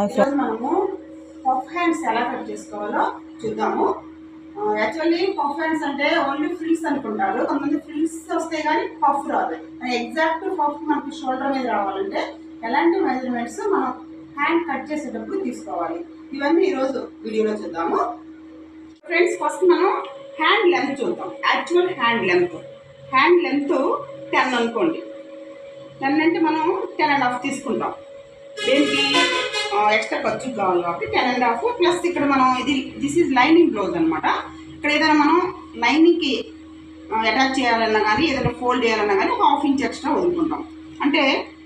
ఈరోజు మనము puff hands ఎలా కట్ చేసుకోవాలో చూద్దాము. యాక్చువల్లీ పఫ్ హ్యాండ్స్ అంటే ఓన్లీ ఫ్రిల్స్ అనుకుంటారు, కొంతమంది ఫ్రిల్స్ వస్తాయి కానీ పఫ్ రాదు. ఎగ్జాక్ట్ పఫ్ మనకి షోల్డర్ మీద రావాలంటే ఎలాంటి మెజర్మెంట్స్ మనం హ్యాండ్ కట్ చేసేటప్పుడు తీసుకోవాలి, ఇవన్నీ ఈరోజు వీడియోలో చూద్దాము. ఫ్రెండ్స్, ఫస్ట్ మనం హ్యాండ్ లెంత్ చూద్దాం. యాక్చువల్ హ్యాండ్ లెంత్ 10 అనుకోండి. 10 అంటే మనం 10.5 తీసుకుంటాం. దేనికి ఎక్స్ట్రా ఖర్చు కావాలి కాబట్టి 10.5 ప్లస్ ఇక్కడ మనం దిస్ ఈజ్ లైనింగ్ బ్లౌజ్ అనమాట. ఇక్కడ ఏదైనా మనం లైనింగ్కి అటాచ్ చేయాలన్నా కానీ ఏదైనా ఫోల్డ్ చేయాలన్నా కానీ 1/2 ఇంచ్ ఎక్స్ట్రా వదులుకుంటాం. అంటే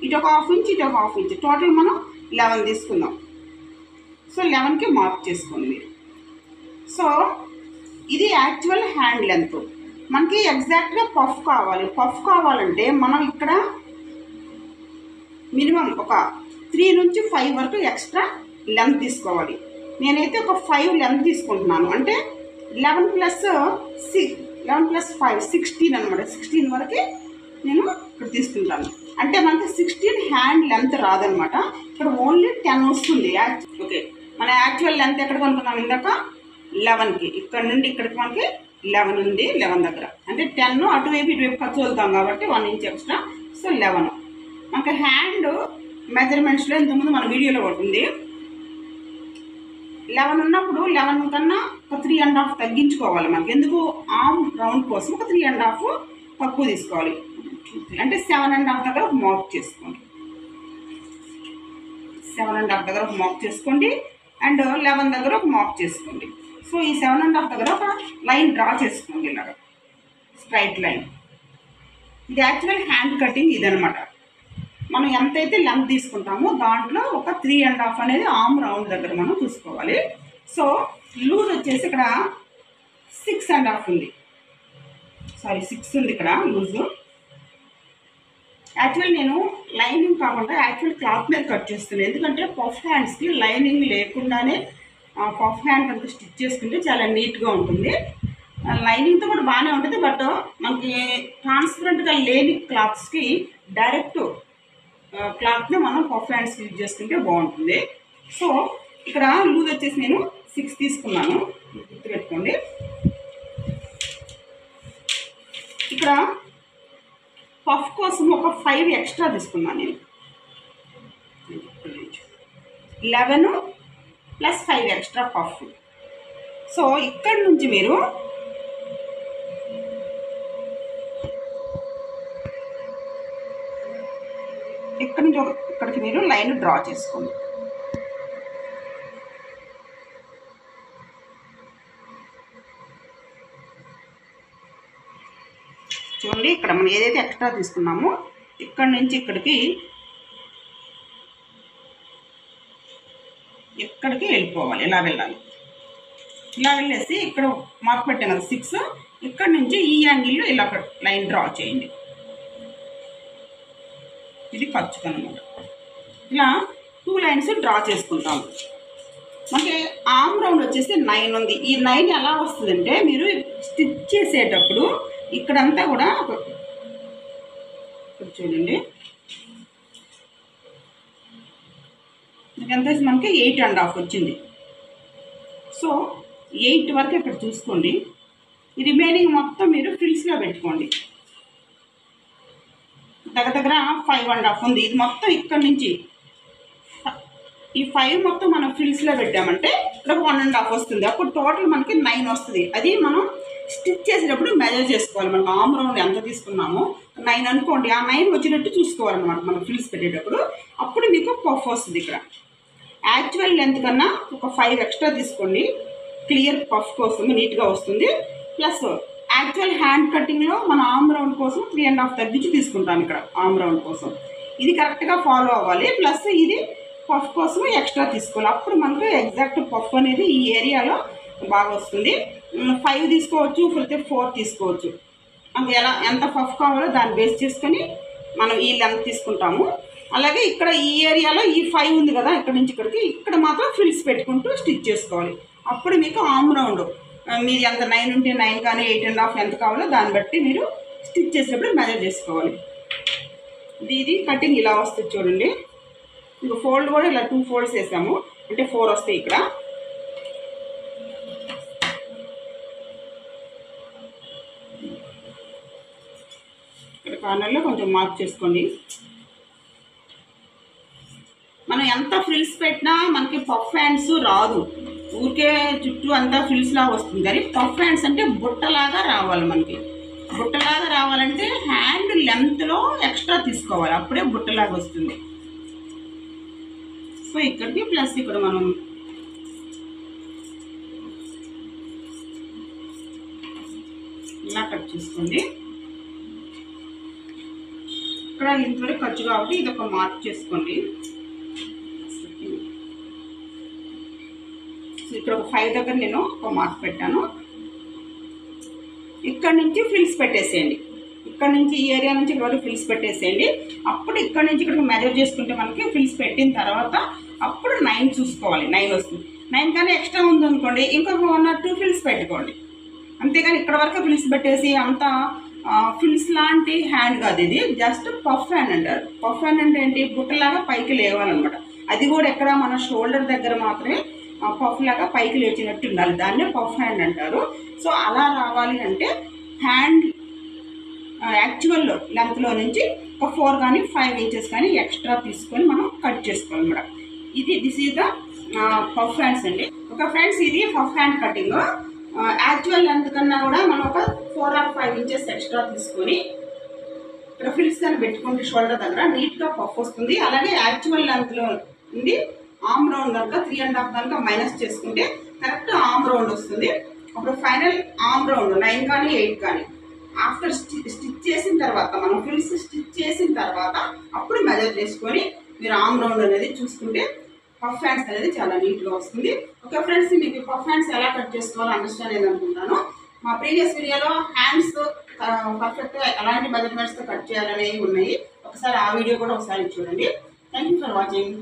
ఇటు ఒక 1/2 ఇంచ్ ఇటు ఒక 1/2 ఇంచ్, టోటల్ మనం 11 తీసుకుందాం. సో 11కి మార్క్ చేసుకోండి మీరు. సో ఇది యాక్చువల్ హ్యాండ్ లెంత్. మనకి ఎగ్జాక్ట్గా పఫ్ కావాలంటే మనం ఇక్కడ మినిమం ఒక 3 నుంచి 5 వరకు ఎక్స్ట్రా లెంత్ తీసుకోవాలి. నేనైతే ఒక 5 లెంత్ తీసుకుంటున్నాను. అంటే 11 + 5 16 అనమాట. 16 వరకు నేను ఇక్కడ తీసుకుంటాను. అంటే మనకి 16 హ్యాండ్ లెంత్ రాదనమాట. ఇక్కడ ఓన్లీ 10 వస్తుంది. ఓకే, మన యాక్చువల్ లెంత్ ఎక్కడ కొనుక్కున్నాం ఇందాక 11కి. ఇక్కడ నుండి ఇక్కడికి మనకి 11 ఉంది. 11 దగ్గర అంటే 10 అటువైపు ఇటువైపు ఖర్చు వెళ్తాం కాబట్టి 1 ఇంచ్ ఎక్స్ట్రా. సో 11 మనకి హ్యాండ్ మెజర్మెంట్స్లో ఇంతకుముందు మన వీడియోలో ఉంటుంది. 11 ఉన్నప్పుడు 11 కన్నా ఒక 3.5 తగ్గించుకోవాలి. మనకి ఎందుకు ఆర్మ్ రౌండ్ కోసం ఒక 3.5 తక్కువ తీసుకోవాలి. అంటే 7.5 దగ్గర ఒక మార్క్ చేసుకోండి. 7.5 దగ్గర ఒక మార్క్ చేసుకోండి. అండ్ 11 దగ్గర ఒక మార్క్ చేసుకోండి. సో ఈ 7.5 దగ్గర ఒక లైన్ డ్రా చేసుకోండి, ఇలాగా స్ట్రైట్ లైన్. ఇది యాక్చువల్ హ్యాండ్ కటింగ్ ఇదనమాట. మనం ఎంతైతే లెంత్ తీసుకుంటామో దాంట్లో ఒక 3.5 అనేది ఆర్మ్ రౌండ్ దగ్గర మనం చూసుకోవాలి. సో లూజ్ వచ్చేసి ఇక్కడ 6.5 ఉంది. సారీ 6 ఉంది ఇక్కడ లూజు. యాక్చువల్ నేను లైనింగ్ కాకుండా యాక్చువల్ క్లాత్ మీద కట్ చేస్తున్నాను. ఎందుకంటే పఫ్ హ్యాండ్స్కి లైనింగ్ లేకుండానే పఫ్ హ్యాండ్ కనుక స్టిచ్ చేసుకుంటే చాలా నీట్గా ఉంటుంది. లైనింగ్తో కూడా బాగానే ఉంటుంది. బట్ మనకి ట్రాన్స్పరెంట్గా లేని క్లాత్స్కి డైరెక్ట్ క్లాత్ని మనం పఫ్ హ్యాండ్స్ యూజ్ చేసుకుంటే బాగుంటుంది. సో ఇక్కడ లూజ్ వచ్చేసి నేను 6 తీసుకున్నాను, గుర్తుపెట్టుకోండి. ఇక్కడ పఫ్ కోసం ఒక 5 ఎక్స్ట్రా తీసుకున్నాను నేను. 11 + 5 ఎక్స్ట్రా పఫ్. సో ఇక్కడ నుంచి మీరు ఇక్కడ నుంచి ఇక్కడికి మీరు లైన్ డ్రా చేసుకోండి. చూడండి, ఇక్కడ మనం ఏదైతే ఎక్స్ట్రా తీసుకున్నామో ఇక్కడ నుంచి ఇక్కడికి వెళ్ళిపోవాలి. ఇలా వెళ్ళాలి. ఇలా వెళ్ళేసి ఇక్కడ మార్క్ పెట్టాను కదా 6, ఇక్కడ నుంచి ఈ యాంగిల్లో ఇలా లైన్ డ్రా చేయండి. ఇది ఖర్చుకు అనమాట. ఇలా 2 లైన్స్ డ్రా చేసుకుంటాము. మనకి ఆర్మ్ రౌండ్ వచ్చేసి 9 ఉంది. ఈ 9 ఎలా వస్తుందంటే మీరు స్టిచ్ చేసేటప్పుడు ఇక్కడంతా కూడా చూడండి, ఎంత మనకి 8.5 వచ్చింది. సో 8 వరకు ఇక్కడ చూసుకోండి. ఈ రిమైనింగ్ మొత్తం మీరు ఫ్రిల్స్లో పెట్టుకోండి. దగ్గర 5.5 ఉంది. ఇది మొత్తం ఇక్కడ నుంచి ఈ 5 మొత్తం మనం ఫ్రిల్స్లో పెట్టామంటే ఇక్కడ 1.5 వస్తుంది. అప్పుడు టోటల్ మనకి 9 వస్తుంది. అది మనం స్టిచ్ చేసేటప్పుడు మెజర్ చేసుకోవాలి. మనం ఆర్మ్ రౌండ్ ఎంత తీసుకున్నామో 9 అనుకోండి. ఆ 9 వచ్చినట్టు చూసుకోవాలన్నమాట మనం ఫ్రిల్స్ పెట్టేటప్పుడు. అప్పుడు మీకు పఫ్ వస్తుంది. ఇక్కడ యాక్చువల్ లెంత్ కన్నా ఒక 5 ఎక్స్ట్రా తీసుకోండి. క్లియర్ పఫ్ కోసం నీట్గా వస్తుంది. ప్లస్ యాక్చువల్ హ్యాండ్ కటింగ్లో మన ఆర్మ్ రౌండ్ కోసం 3.5 తగ్గించి తీసుకుంటాను ఇక్కడ ఆర్మ్ రౌండ్ కోసం. ఇది కరెక్ట్గా ఫాలో అవ్వాలి. ప్లస్ ఇది పఫ్ కోసం ఎక్స్ట్రా తీసుకోవాలి. అప్పుడు మనకు ఎగ్జాక్ట్ పఫ్ అనేది ఈ ఏరియాలో బాగా వస్తుంది. 5 తీసుకోవచ్చు, లేకపోతే 4 తీసుకోవచ్చు. మనకు ఎంత పఫ్ కావాలో దాన్ని బేస్ చేసుకొని మనం ఈ లెంత్ తీసుకుంటాము. అలాగే ఇక్కడ ఈ ఏరియాలో ఈ 5 ఉంది కదా, ఇక్కడ నుంచి ఇక్కడికి ఇక్కడ మాత్రం ఫ్రిల్స్ పెట్టుకుంటూ స్టిచ్ చేసుకోవాలి. అప్పుడు మీకు ఆర్మ్ రౌండ్ మీరు ఎంత 9 ఉంటే 9 కానీ 8.5 ఎంత కావాలో దాన్ని బట్టి మీరు స్టిచ్ చేసేటప్పుడు మెజర్ చేసుకోవాలి. ఇది కటింగ్ ఇలా వస్తుంది చూడండి. ఇంకా ఫోల్డ్ కూడా ఇలా 2 ఫోల్డ్స్ వేసాము అంటే 4 వస్తాయి ఇక్కడ. ఇక్కడ కార్నర్లో కొంచెం మార్క్ చేసుకోండి. మనం ఎంత ఫ్రిల్స్ పెట్టినా మనకి పఫ్ హ్యాండ్స్ రాదు, ఊరికే చుట్టూ అంతా ఫ్రిల్స్ లాగా వస్తుంది. కానీ పఫ్ హ్యాండ్స్ అంటే బుట్టలాగా రావాలి. మనకి బుట్టలాగా రావాలంటే హ్యాండ్ లెంత్లో ఎక్స్ట్రా తీసుకోవాలి, అప్పుడే బుట్టలాగా వస్తుంది. సో ఇక్కడికి ప్లస్ ఇక్కడ మనం ఇలా కట్ చేసుకోండి. ఇక్కడ ఇంతవరకు ఖర్చు కాబట్టి ఇది ఒక మార్క్ చేసుకోండి. ఇక్కడ ఒక 5 దగ్గర నేను ఒక మార్క్ పెట్టాను. ఇక్కడ నుంచి ఫ్రిల్స్ పెట్టేసేయండి. ఇక్కడ నుంచి ఈ ఏరియా నుంచి ఇక్కడ వరకు ఫ్రిల్స్ పెట్టేసేయండి. అప్పుడు ఇక్కడ నుంచి ఇక్కడికి మెజర్ చేసుకుంటే మనకి ఫ్రిల్స్ పెట్టిన తర్వాత అప్పుడు 9 చూసుకోవాలి. 9 వస్తుంది. 9 కానీ ఎక్స్ట్రా ఉందనుకోండి ఇంకొక 1 or 2 ఫ్రిల్స్ పెట్టుకోండి. అంతేగాని ఇక్కడ వరకు ఫ్రిల్స్ పెట్టేసి అంతా ఫ్రిల్స్ లాంటి హ్యాండ్ కాదు, ఇది జస్ట్ పఫ్ హ్యాండ్ అంటారు. పఫ్ హ్యాండ్ అంటే ఏంటి, బుట్టలాగా పైకి లేవాలన్నమాట. అది కూడా ఎక్కడ మన షోల్డర్ దగ్గర మాత్రమే పఫ్ లాగా పైకి లేచినట్టు ఉండాలి, దాన్నే పఫ్ హ్యాండ్ అంటారు. సో అలా రావాలి అంటే హ్యాండ్ యాక్చువల్ లెంత్లో నుంచి ఒక 4 కానీ 5 ఇంచెస్ కానీ ఎక్స్ట్రా తీసుకొని మనం కట్ చేసుకోవాలి madam. This is the puff hands అండి. ఒక ఫ్రెండ్స్ ఇది puff hand cutting. Actual length కన్నా కూడా మనం ఒక 4 or 5 ఇంచెస్ ఎక్స్ట్రా తీసుకొని ఇక్కడ ఫ్రిల్స్ కానీ పెట్టుకుంటే షోల్డర్ దగ్గర నీట్గా పఫ్ వస్తుంది. అలాగే యాక్చువల్ లెంత్లో ఉంది ఆర్మ్ రౌండ్ కనుక 3.5 కనుక మైనస్ చేసుకుంటే కరెక్ట్ ఆర్మ్ రౌండ్ వస్తుంది. అప్పుడు ఫైనల్ ఆర్మ్ రౌండ్ 9 కానీ 8 కానీ ఆఫ్టర్ స్టిచ్ చేసిన తర్వాత మనం ఫ్రిల్స్ స్టిచ్ చేసిన తర్వాత అప్పుడు మెజర్ చేసుకొని మీరు ఆర్మ్ రౌండ్ అనేది చూసుకుంటే పఫ్ హ్యాండ్స్ అనేది చాలా నీట్గా వస్తుంది. ఓకే ఫ్రెండ్స్, మీకు పఫ్ హ్యాండ్స్ ఎలా కట్ చేసుకోవాలో అండర్స్టాండ్ అయ్యింది అనుకుంటాను. మా ప్రీవియస్ వీడియోలో హ్యాండ్స్ పర్ఫెక్ట్గా ఎలాంటి మెజర్మెంట్స్తో కట్ చేయాలనేవి ఉన్నాయి. ఒకసారి ఆ వీడియో కూడా ఒకసారి చూడండి. Thank you for watching.